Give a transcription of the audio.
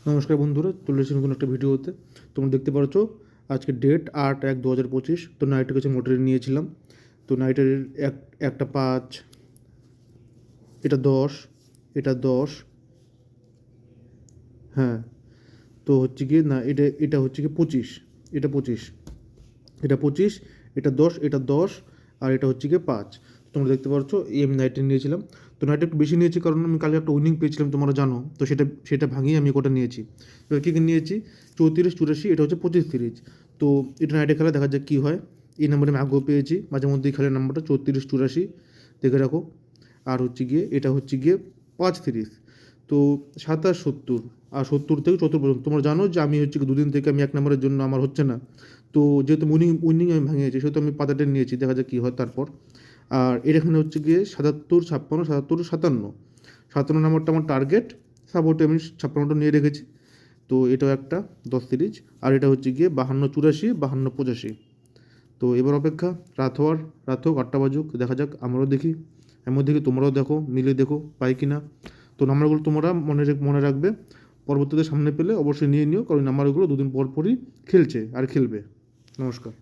নমস্কার বন্ধুরা, চলে এসেছি নতুন একটা ভিডিওতে। তোমরা দেখতে পাচ্ছ আজকে ডেট 8/1/2025। তো নাইটের কাছে মোটর নিয়েছিলাম। তো নাইটের একটা 5, এটা 10, এটা 10, হ্যাঁ। তো হচ্ছে গিয়ে না, এটা হচ্ছে গিয়ে 25, এটা 25, এটা 25, এটা 10, এটা 10, আর এটা হচ্ছে গিয়ে 5। তোমরা দেখতে পাচ্ছ এই আমি নাইটে নিয়েছিলাম। তো নাইটে একটু বেশি নিয়েছি কারণ আমি কালকে একটা উইনিং পেয়েছিলাম, তোমরা জানো। তো সেটা ভাঙিয়ে আমি কোটা নিয়েছি। এবার কী কী নিয়েছি? 34, 84, এটা হচ্ছে 25 সিরিজ। তো এটা নাইটে খেলা দেখা যাক কী হয়। এই নাম্বারে আমি আগেও পেয়েছি, মাঝে মধ্যেই খেলে নাম্বারটা 34, 84, দেখে রাখো। আর হচ্ছে গিয়ে এটা হচ্ছে গিয়ে 5 সিরিজ। তো 27, 70, আর 70 থেকে 74 পর্যন্ত। তোমরা জানো যে আমি হচ্ছে দুদিন থেকে আমি 1 নম্বরের জন্য আমার হচ্ছে না। তো যেহেতু উইনিং আমি ভাঙিয়েছি, সেহেতু আমি পাতাটা নিয়েছি, দেখা যাক কী হয় তারপর। আর এর এখানে হচ্ছে গিয়ে 77, 56, 77, 57, 57 নম্বরটা আমার টার্গেট। সাপোর্টে আমি 56টা নিয়ে রেখেছি। তো এটাও একটা 10 সিরিজ। আর এটা হচ্ছে গিয়ে 52, 84, 52, 85। তো এবার অপেক্ষা, রাত হোক 8টা বাজুক, দেখা যাক। আমরাও দেখি, এমন দেখি তোমরাও দেখো, মিলে দেখো পাই কি না। তো নাম্বারগুলো তোমরা মনে রাখবে, পরবর্তীতে সামনে পেলে অবশ্যই নিয়ে নিও, কারণ নাম্বারগুলো দুদিন পর পরই খেলছে আর খেলবে। নমস্কার।